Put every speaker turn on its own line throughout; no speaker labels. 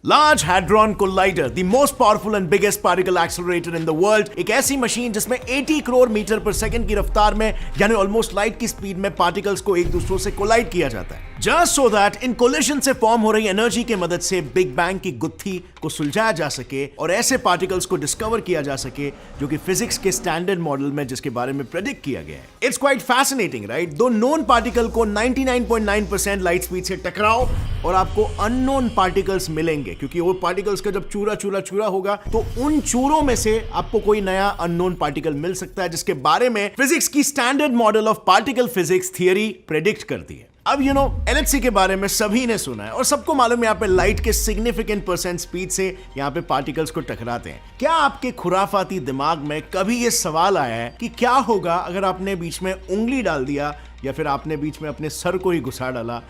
Large hadron collider, the most powerful and biggest particle accelerator in the world, एक ऐसी machine जिसमें 80 crore metre पर second की रफ्तार में यानी ऑलमोस्ट लाइट की स्पीड में पार्टिकल्स को एक दूसरे से कोलाइड किया जाता है, जस्ट सो दैट इन कोलिशन से फॉर्म हो रही एनर्जी की मदद से बिग बैंग की गुत्थी को सुलझाया जा सके और ऐसे पार्टिकल्स को डिस्कवर किया जा सके जो कि फिजिक्स के स्टैंडर्ड मॉडल में जिसके बारे में प्रेडिक्ट किया गया है। It's quite fascinating, right? दो नोन पार्टिकल को 99.9% लाइट स्पीड से टकराओ और आपको अननोन पार्टिकल्स मिलेंगे, क्योंकि वो पार्टिकल्स का जब चूरा होगा तो उन चूरों में से आपको कोई नया अननोन पार्टिकल मिल सकता है जिसके बारे में फिजिक्स की standard model of particle physics theory predict करती है। अब LHC के बारे में सभी ने सुना है और सबको मालूम है यहाँ पे लाइट के सिग्निफिकेंट परसेंट स्पीड से यहाँ पे पार्टिकल्स को टकराते हैं। क्या आपके खुराफाती दिमाग में कभी ये सवाल आया है कि क्या होगा अगर आपने बीच में उंगली डाल दिया या फिर आपने बीच में अपने सर को ही घुसा डाला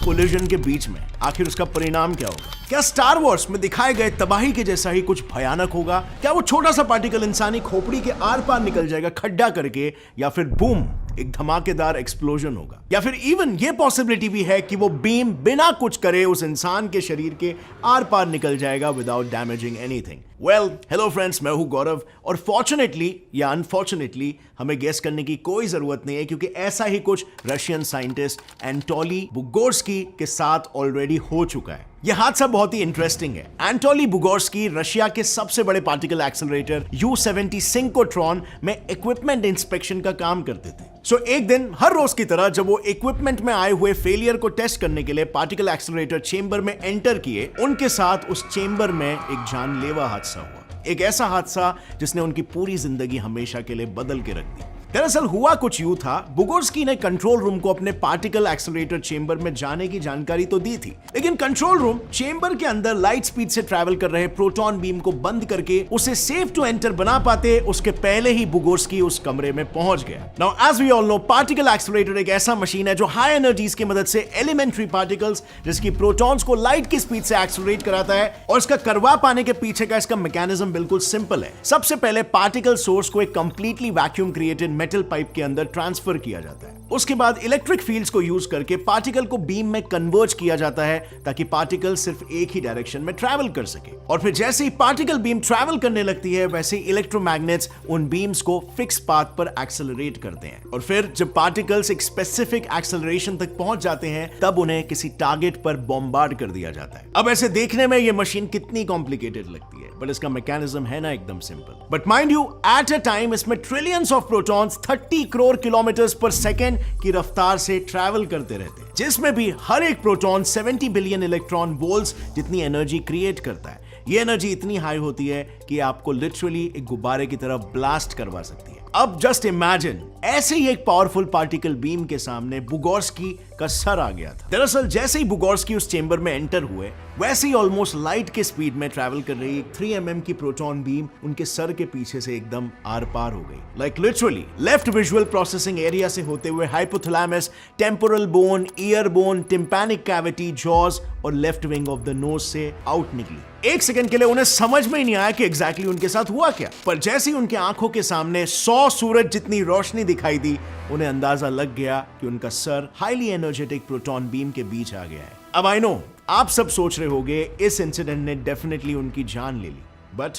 कोलिजन के बीच में? आखिर उसका परिणाम क्या होगा? क्या स्टार वॉर्स में दिखाए गए तबाही के जैसा ही कुछ भयानक होगा? क्या वो छोटा सा पार्टिकल इंसानी खोपड़ी के आर पार निकल जाएगा खड्डा करके, या फिर बूम एक धमाकेदार एक्सप्लोजन होगा? या फिर इवन ये पॉसिबिलिटी भी है कि वो बीम बिना कुछ करे उस इंसान के शरीर के आर पार निकल जाएगा without damaging anything. Well, hello friends, मैं हूं गौरव और फॉर्चुनेटली या अनफॉर्चुनेटली हमें गेस करने की कोई जरूरत नहीं है, क्योंकि ऐसा ही कुछ रशियन साइंटिस्ट एंटोली बुगोर्स्की के साथ ऑलरेडी हो चुका है। यह हादसा बहुत ही इंटरेस्टिंग है। एंटोली बुगोर्स्की रशिया के सबसे बड़े पार्टिकल एक्सेलरेटर U-70 सिंक्रोट्रॉन में इक्विपमेंट इंस्पेक्शन का काम करते थे। सो एक दिन हर रोज की तरह जब वो इक्विपमेंट में आए हुए फेलियर को टेस्ट करने के लिए पार्टिकल एक्सेलरेटर चेंबर में एंटर किए, उनके साथ उस चेंबर में एक जानलेवा हादसा हुआ। एक ऐसा हादसा जिसने उनकी पूरी जिंदगी हमेशा के लिए बदल के रख दी। दरअसल हुआ कुछ यूं था, बुगोर्स्की ने कंट्रोल रूम को अपने पार्टिकल एक्सेलरेटर चेंबर में जाने की जानकारी तो दी थी, लेकिन कंट्रोल रूम चेंबर के अंदर लाइट स्पीड से ट्रैवल कर रहे प्रोटॉन बीम को बंद करके उसे सेफ टू एंटर बना पाते उसके पहले ही बुगोर्स्की उस कमरे में पहुंच गया। Now as we all know, particle accelerator एक ऐसा मशीन है जो हाई एनर्जीज की मदद से एलिमेंट्री पार्टिकल्स जिसकी प्रोटॉन्स को लाइट की स्पीड से एक्सेलरेट कराता है, और इसका करवा पाने के पीछे का इसका मैकेनिज्म बिल्कुल सिंपल है। सबसे पहले पार्टिकल सोर्स को एक completely vacuum created metal pipe के अंदर ट्रांसफर किया जाता है। उसके बाद इलेक्ट्रिक फील्ड्स को यूज करके पार्टिकल को बीम में कन्वर्ज किया जाता है ताकि पार्टिकल सिर्फ एक ही डायरेक्शन में ट्रैवल कर सके। और फिर जैसे ही पार्टिकल बीम ट्रैवल करने लगती है, वैसे ही इलेक्ट्रोमैग्नेट्स उन बीम्स को फिक्स पाथ पर एक्सेलरेट करते हैं। और फिर जब पार्टिकल्स एक स्पेसिफिक एक्सेलरेशन तक पहुंच जाते हैं, तब उन्हें किसी टारगेट पर बॉम्बार्ड कर दिया जाता है। अब ऐसे देखने में ये मशीन कितनी कॉम्प्लिकेटेड लगती है, बट इसका मैकेनिज्म है ना एकदम simple. But mind you, at a time इसमें trillions of protons 30 crore kilometre per second की रफ्तार से ट्रैवल करते रहते हैं, जिसमें भी हर एक प्रोटॉन 70 बिलियन इलेक्ट्रॉन वोल्ट्स जितनी एनर्जी क्रिएट करता है। ये एनर्जी इतनी हाई होती है कि आपको लिटरली एक गुब्बारे की तरह ब्लास्ट करवा सकती है। अब जस्ट इमेजिन, ऐसे ही एक पावरफुल पार्टिकल बीम के सामने बुगोर्स्की का सर आ गया था। दरअसल जैसे ही बुगोर्स्की उस चेंबर में एंटर हुए, वैसे ही ऑलमोस्ट लाइट के स्पीड में ट्रैवल कर रही 3 mm की प्रोटॉन बीम उनके सर के पीछे से एकदम आर पार हो गई। Like literally left visual processing area से होते हुए hypothalamus, temporal bone, ear bone, tympanic cavity, jaws और left wing of the nose से आउट निकली। एक सेकंड के लिए उन्हें समझ में ही नहीं आया कि एग्जैक्टली उनके साथ हुआ क्या, पर जैसे ही उनके आंखों के सामने 100 सूरज जितनी रोशनी दिखाई दी, उन्हें अंदाजा लग गया कि उनका sir highly energetic proton beam के बीच आ गया है। अब आई नो आप सब सोच रहे होंगे इस इंसिडेंट ने डेफिनेटली उनकी जान ले ली, बट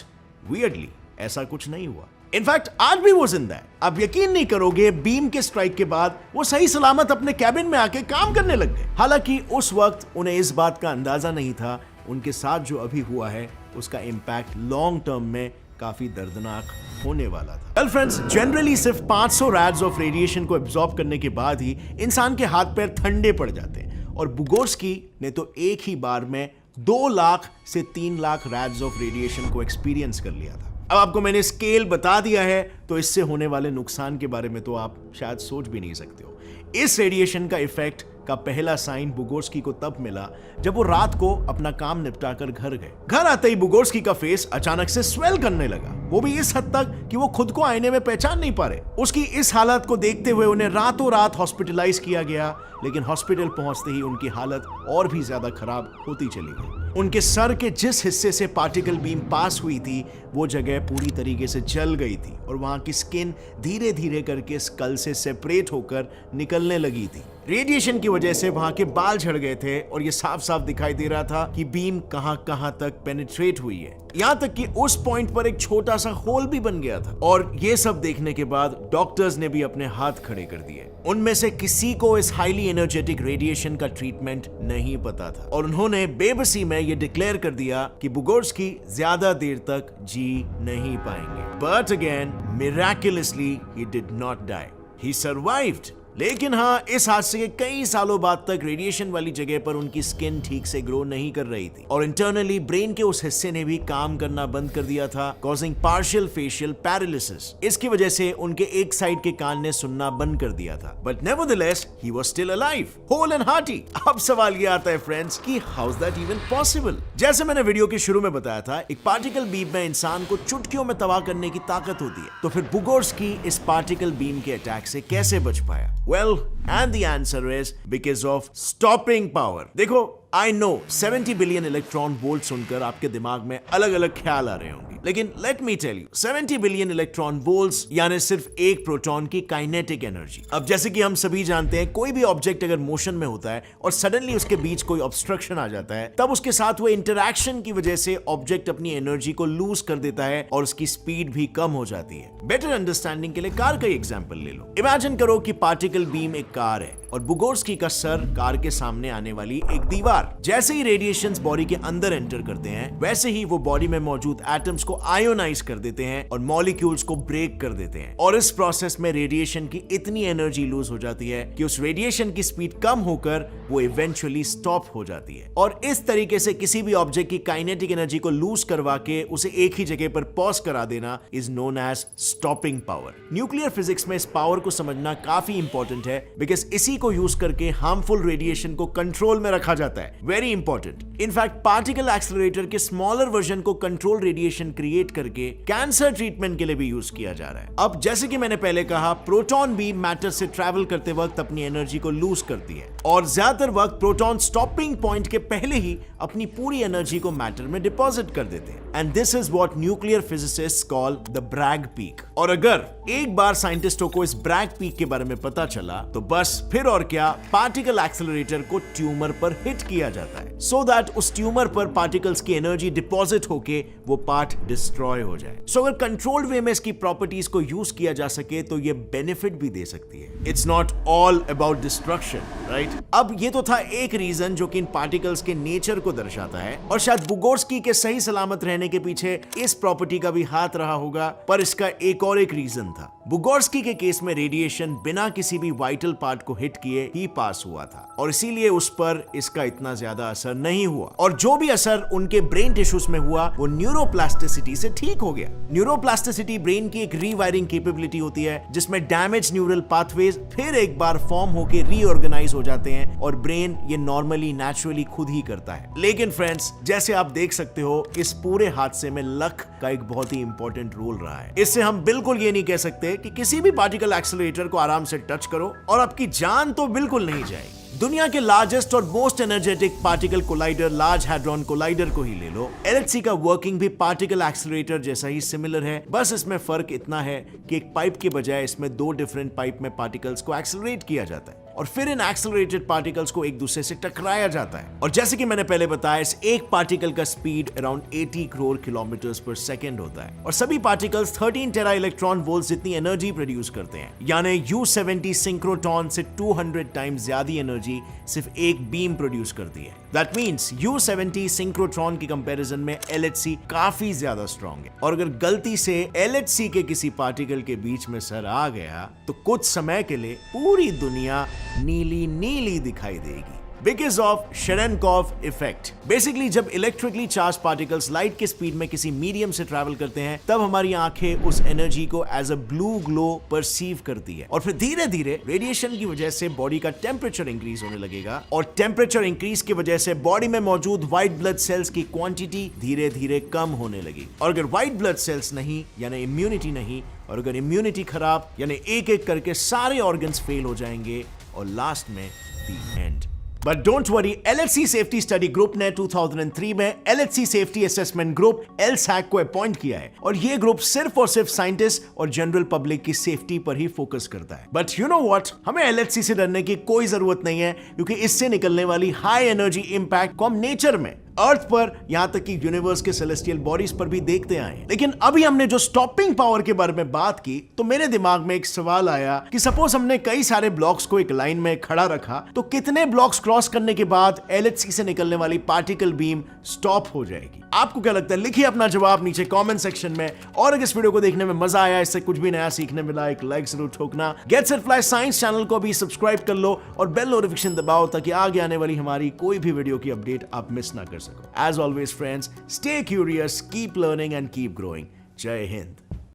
वियर्डली ऐसा कुछ नहीं हुआ। इनफैक्ट आज भी वो जिंदा है। आप यकीन नहीं करोगे, बीम के स्ट्राइक के बाद वो सही सलामत अपने कैबिन में आके काम करने लग गए। हालांकि उस वक्त उन्हें इस बात का अंदाजा नहीं था उनके साथ जो अभी हुआ है उसका इंपैक्ट लॉन्ग टर्म में काफी दर्दनाक होने वाला था। वेल फ्रेंड्स, जनरली सिर्फ 500 रैड्स ऑफ रेडिएशन को एब्जॉर्ब करने के बाद ही इंसान के हाथ पैर ठंडे पड़ जाते हैं, और बुगोर्स्की ने तो एक ही बार में 2 लाख से 3 लाख रैड्स ऑफ रेडिएशन को एक्सपीरियंस कर लिया था। अब आपको मैंने स्केल बता दिया है, तो इससे होने वाले नुकसान के बारे में तो आप शायद सोच भी नहीं सकते हो। इस रेडिएशन का इफेक्ट का पहला साइन बुगोर्स्की को तब मिला जब वो रात को अपना काम निपटाकर घर गए। घर आते ही बुगोर्स्की का फेस अचानक से स्वेल करने लगा। वो भी इस हद तक कि वो खुद को आईने में पहचान नहीं पा रहे। उसकी इस हालत को देखते हुए उन्हें रातों रात हॉस्पिटलाइज किया गया, लेकिन हॉस्पिटल पहुंचते ही उनकी हालत और भी ज्यादा खराब होती चली गई। उनके सर के जिस हिस्से से पार्टिकल बीम पास हुई थी वो जगह पूरी तरीके से जल गई थी और वहां की स्किन धीरे धीरे करके स्कल से सेपरेट होकर निकलने लगी थी। रेडिएशन की वजह से वहां के बाल झड़ गए थे और ये साफ साफ दिखाई दे रहा था कि बीम कहां कहां तक पेनिट्रेट हुई है, यहां तक कि उस पॉइंट पर एक छोटा सा होल भी बन गया था। और ये सब देखने के बाद डॉक्टर्स ने भी अपने हाथ खड़े कर दिए। उनमें से किसी को इस हाईली एनर्जेटिक रेडिएशन का ट्रीटमेंट नहीं पता था और उन्होंने बेबसी में ये डिक्लेयर कर दिया कि बुगोर्स्की ज्यादा देर तक जी नहीं पाएंगे। But again miraculously he did not die, he survived. लेकिन हाँ, इस हादसे के कई सालों बाद तक रेडिएशन वाली जगह पर उनकी स्किन ठीक से ग्रो नहीं कर रही थी और इंटरनली ब्रेन के उस हिस्से ने भी काम करना बंद कर दिया था, कॉजिंग पार्शियल फेशियल पैरालिसिस। इसकी वजह से उनके एक साइड के कान ने सुनना बंद कर दिया था। But nevertheless he was still alive, hale and hearty. अब सवाल ये आता है फ्रेंड्स कि how is that even possible? जैसे मैंने वीडियो के शुरू में बताया था, एक पार्टिकल बीम में इंसान को चुटकियों में तबाह करने की ताकत होती है, तो फिर बुगोर्स्की इस पार्टिकल बीम के अटैक से कैसे बच पाया? Well, and the answer is because of stopping power. देखो, I know 70 billion electron volt सुनकर आपके दिमाग में अलग अलग ख्याल आ रहे होंगे, लेकिन let me tell you, 70 billion electron volts यानी सिर्फ एक प्रोटॉन की काइनेटिक एनर्जी। अब जैसे कि हम सभी जानते हैं, कोई भी ऑब्जेक्ट अगर मोशन में होता है और सडनली उसके बीच कोई ऑब्स्ट्रक्शन आ जाता है, तब उसके साथ हुए इंटरैक्शन की वजह से ऑब्जेक्ट अपनी एनर्जी को लूज कर देता है और उसकी स्पीड भी कम हो जाती है। बेटर अंडरस्टैंडिंग के लिए कार का एग्जांपल ले लो। इमेजिन करो कि पार्टिकल बीम एक कार है और बुगोर्स्की का सर कार के सामने आने वाली एक दीवार। जैसे ही रेडिएशंस बॉडी के अंदर एंटर करते हैं, वैसे ही वो बॉडी में मौजूद एटम्स को आयोनाइज कर देते हैं और मॉलिक्यूल्स को ब्रेक कर देते हैं। और इस प्रोसेस में रेडिएशन की इतनी एनर्जी लूज हो जाती है कि उस रेडिएशन की स्पीड कम होकर वो इवेंचुअली स्टॉप हो जाती है। और इस तरीके से किसी भी ऑब्जेक्ट की काइनेटिक एनर्जी को लूज करवा के उसे एक ही जगह पर पॉज करा देना is known as stopping power. Nuclear physics में इस पावर को समझना काफी इंपॉर्टेंट है, बिकॉज इसी को यूज करके हार्मफुल रेडिएशन को कंट्रोल में रखा जाता है। Very important. In fact particle accelerator के स्मॉलर वर्जन को कंट्रोल रेडिएशन क्रिएट करके कैंसर ट्रीटमेंट के लिए भी यूज किया जा रहा है। अब जैसे कि मैंने पहले कहा, प्रोटॉन बीम मैटर से ट्रैवल करते वक्त अपनी एनर्जी को लूज करती है और ज्यादातर वक्त प्रोटॉन स्टॉपिंग पॉइंट के पहले ही अपनी पूरी एनर्जी को मैटर में डिपॉजिट कर देते हैं। And this is what nuclear physicists call the Bragg peak. और अगर एक बार साइंटिस्टों को इस ब्रैग पीक के बारे में पता चला, तो बस फिर और क्या, पार्टिकल एक्सेलरेटर को ट्यूमर पर हिट किया जाता है सो दैट उस ट्यूमर पर पार्टिकल्स की एनर्जी डिपॉजिट होके वो पार्ट डिस्ट्रॉय हो जाए। सो अगर कंट्रोल्ड वे में इसकी प्रॉपर्टीज को यूज किया जा सके तो ये बेनिफिट भी दे सकती है। It's not all about destruction, right? अब ये तो था एक रीजन जो कि इन पार्टिकल्स के नेचर को दर्शाता है और शायद बुगोर्स्की के सही सलामत रहने के पीछे इस प्रॉपर्टी का भी हाथ रहा होगा, पर इसका एक और एक रीजन था। बुगोर्स्की के केस में रेडिएशन बिना किसी भी वाइटल पार्ट को हिट किए ही पास हुआ था और इसीलिए उस पर इसका इतना ज्यादा असर नहीं हुआ और जो भी असर उनके ब्रेन टिश्यूज में हुआ वो न्यूरोप्लास्टिसिटी से ठीक हो गया। न्यूरोप्लास्टिसिटी ब्रेन की एक रीवायरिंग कैपेबिलिटी होती है जिसमें डैमेज न्यूरल पाथवेज फिर एक बार फॉर्म होकर रीऑर्गेनाइज हो जाते हैं और ब्रेन ये नॉर्मली नेचुरली खुद ही करता है। लेकिन फ्रेंड्स, जैसे आप देख सकते हो, इस पूरे हादसे में लक का एक बहुत ही इंपॉर्टेंट रोल रहा है। इससे हम बिल्कुल ये नहीं कह सकते कि किसी भी पार्टिकल एक्सेलरेटर को आराम से टच करो और आपकी जान तो बिल्कुल नहीं जाएगी। दुनिया के लार्जेस्ट और most energetic particle collider large hadron collider को ही ले लो। LHC का वर्किंग भी पार्टिकल एक्सेलरेटर जैसा ही सिमिलर है, बस इसमें फर्क इतना है कि एक पाइप के बजाय इसमें दो डिफरेंट पाइप में पार्टिकल्स को एक्सेलरेट किया जाता है और फिर इन एक्सेलरेटेड पार्टिकल्स को एक दूसरे से टकराया जाता है। और जैसे कि मैंने पहले बताया, इस एक पार्टिकल का स्पीड अराउंड 80 करोड़ किलोमीटर्स पर सेकंड होता है और सभी पार्टिकल्स 13 टेरा इलेक्ट्रॉन वोल्ट जितनी एनर्जी प्रोड्यूस करते हैं, यानी U70 सिंक्रोट्रॉन से 200 टाइम्स ज्यादा एनर्जी सिर्फ एक बीम प्रोड्यूस करती है। दैट मींस U70 सिंक्रोट्रॉन की कंपैरिजन में LHC काफी ज्यादा स्ट्रॉन्ग है और अगर गलती से LHC के किसी पार्टिकल के बीच में सर आ गया तो कुछ समय के लिए पूरी दुनिया नीली नीली दिखाई देगी। Because of Cherenkov effect. Basically जब इलेक्ट्रिकली चार्ज पार्टिकल्स लाइट के स्पीड में किसी मीडियम से ट्रैवल करते हैं तब हमारी आंखें उस एनर्जी को as a blue glow perceive करती है और फिर धीरे धीरे रेडिएशन की वजह से बॉडी का टेम्परेचर इंक्रीज होने लगेगा और टेम्परेचर इंक्रीज की वजह से बॉडी में मौजूद व्हाइट ब्लड सेल्स की क्वांटिटी धीरे धीरे कम होने लगी और अगर व्हाइट ब्लड सेल्स नहीं यानी इम्यूनिटी नहीं और अगर इम्यूनिटी खराब यानी एक एक करके सारे ऑर्गन्स फेल हो जाएंगे और लास्ट में the end. But don't worry, LHC safety study group ने 2003 में LHC safety assessment group LSAG को अपॉइंट किया है और ये ग्रुप सिर्फ और सिर्फ साइंटिस्ट और जनरल पब्लिक की सेफ्टी पर ही फोकस करता है। बट यू नो व्हाट, हमें LHC से डरने की कोई जरूरत नहीं है क्योंकि इससे निकलने वाली हाई एनर्जी इंपैक्ट को हम नेचर में, अर्थ पर, यहां तक कि यूनिवर्स के सेलेस्टियल बॉडीज पर भी देखते आए हैं। लेकिन अभी हमने जो स्टॉपिंग पावर के बारे में बात की तो मेरे दिमाग में एक सवाल आया कि सपोज हमने कई सारे ब्लॉक्स को एक लाइन में खड़ा रखा तो कितने ब्लॉक्स क्रॉस करने के बाद LHC से निकलने वाली पार्टिकल बीम स्टॉप हो जाएगी? आपको क्या लगता है? लिखिए अपना जवाब नीचे कमेंट सेक्शन में। और अगर इस वीडियो को देखने में मजा आया, इससे कुछ भी नया सीखने मिला, एक लाइक जरूर ठोकना। Get Set Fly Science channel को भी सब्सक्राइब कर लो और बेल नोटिफिकेशन दबाओ ताकि आगे आने वाली हमारी कोई भी वीडियो की अपडेट आप मिस ना कर सको। As always friends, stay curious, keep learning and keep growing. Jai Hind.